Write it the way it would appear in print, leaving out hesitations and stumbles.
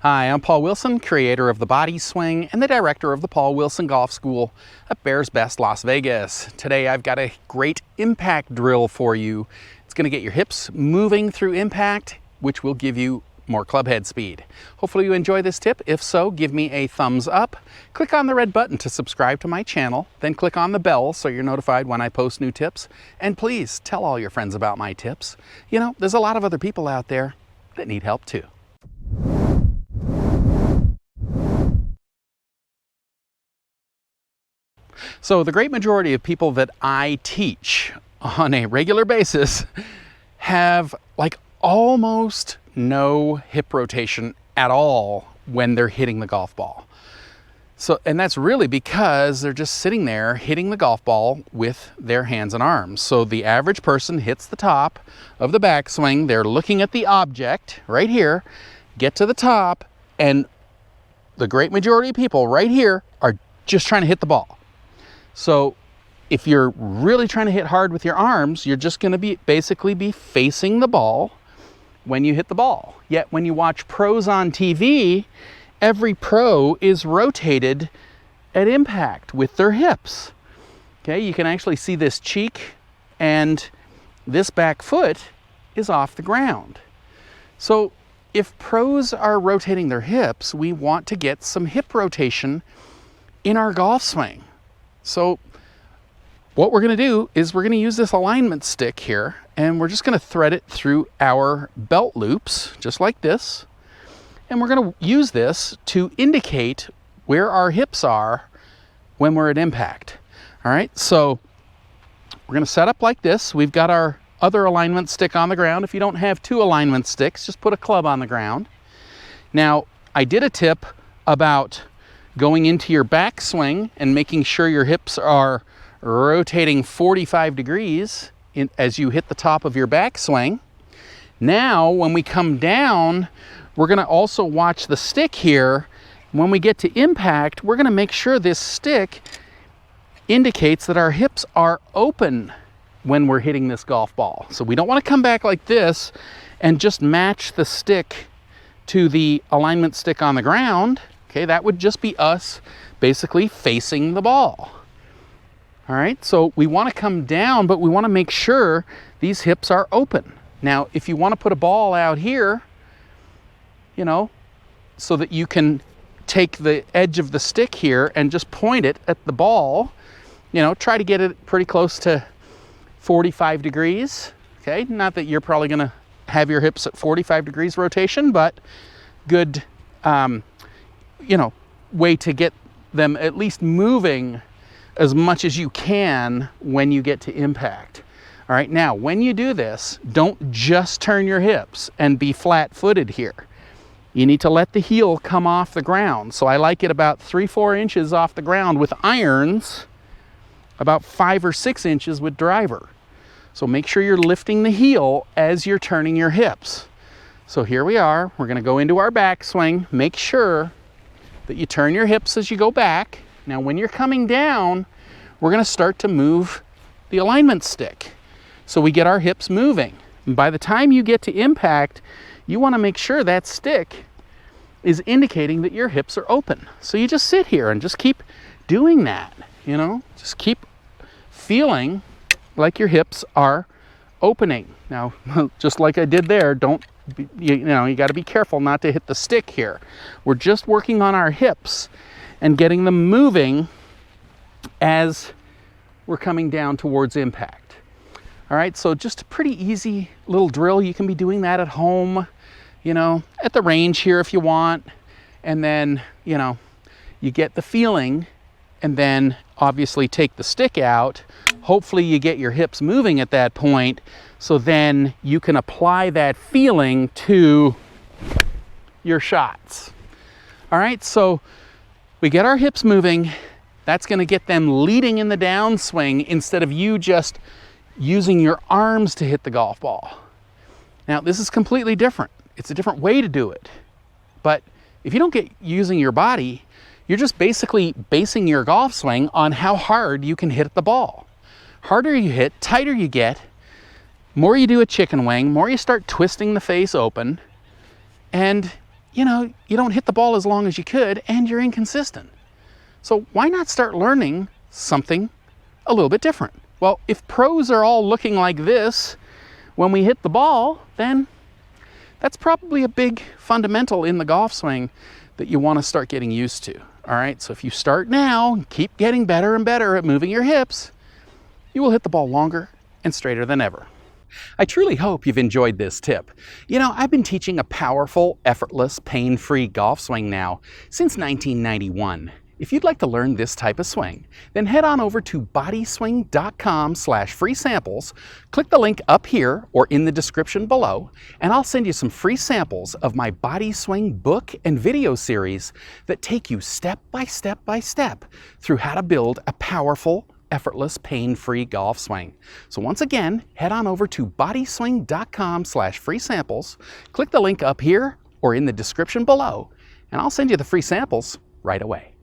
Hi, I'm Paul Wilson, creator of the Body Swing and the director of the Paul Wilson Golf School at Bears Best Las Vegas. Today I've got a great impact drill for you. It's going to get your hips moving through impact, which will give you more clubhead speed. Hopefully you enjoy this tip. If so, give me a thumbs up. Click on the red button to subscribe to my channel, then click on the bell so you're notified when I post new tips. And please tell all your friends about my tips. You know, there's a lot of other people out there that need help too. So the great majority of people that I teach on a regular basis have like almost no hip rotation at all when they're hitting the golf ball. And that's really because they're just sitting there hitting the golf ball with their hands and arms. So the average person hits the top of the backswing, they're looking at the object right here, get to the top, and the great majority of people right here are just trying to hit the ball. So if you're really trying to hit hard with your arms, you're just going to basically be facing the ball when you hit the ball. Yet when you watch pros on TV, every pro is rotated at impact with their hips. Okay, you can actually see this cheek and this back foot is off the ground. So if pros are rotating their hips, we want to get some hip rotation in our golf swing. So what we're going to do is we're going to use this alignment stick here, and we're just going to thread it through our belt loops, just like this. And we're going to use this to indicate where our hips are when we're at impact. All right, so we're going to set up like this. We've got our other alignment stick on the ground. If you don't have two alignment sticks, just put a club on the ground. Now, I did a tip about going into your backswing and making sure your hips are rotating 45 degrees as you hit the top of your backswing. Now, when we come down, we're going to also watch the stick here. When we get to impact, we're going to make sure this stick indicates that our hips are open when we're hitting this golf ball. So we don't want to come back like this and just match the stick to the alignment stick on the ground. Okay, that would just be us basically facing the ball. All right, so we want to come down, but we want to make sure these hips are open. Now, if you want to put a ball out here, you know, so that you can take the edge of the stick here and just point it at the ball, you know, try to get it pretty close to 45 degrees. Okay, not that you're probably going to have your hips at 45 degrees rotation, but good you know, way to get them at least moving as much as you can when you get to impact. All right, now when you do this, don't just turn your hips and be flat-footed here. You need to let the heel come off the ground. So I like it about 3-4 inches off the ground with irons, about 5 or 6 inches with driver. So make sure you're lifting the heel as you're turning your hips. So here we are, we're gonna go into our backswing. Make sure that you turn your hips as you go back. Now when you're coming down, we're going to start to move the alignment stick so we get our hips moving. And by the time you get to impact, you want to make sure that stick is indicating that your hips are open. So you just sit here and just keep doing that, you know, just keep feeling like your hips are opening. Now, just like I did there, you know, you got to be careful not to hit the stick here. We're just working on our hips and getting them moving as we're coming down towards impact. All right, so just a pretty easy little drill. You can be doing that at home, you know, at the range here if you want. And then, you know, you get the feeling and then obviously take the stick out. Hopefully you get your hips moving at that point, so then you can apply that feeling to your shots. All right, so we get our hips moving. That's going to get them leading in the downswing instead of you just using your arms to hit the golf ball. Now, this is completely different. It's a different way to do it. But if you don't get using your body, you're just basically basing your golf swing on how hard you can hit the ball. Harder you hit, tighter you get, more you do a chicken wing, more you start twisting the face open, and you don't hit the ball as long as you could and you're inconsistent. So why not start learning something a little bit different? Well, if pros are all looking like this when we hit the ball, then that's probably a big fundamental in the golf swing that you want to start getting used to. All right, so if you start now and keep getting better and better at moving your hips, you will hit the ball longer and straighter than ever. I truly hope you've enjoyed this tip. I've been teaching a powerful, effortless, pain-free golf swing now since 1991. If you'd like to learn this type of swing, then head on over to bodyswing.com/free samples, click the link up here or in the description below, and I'll send you some free samples of my Body Swing book and video series that take you step by step by step through how to build a powerful, effortless, pain-free golf swing. So once again, head on over to bodyswing.com/free samples, click the link up here or in the description below, and I'll send you the free samples right away.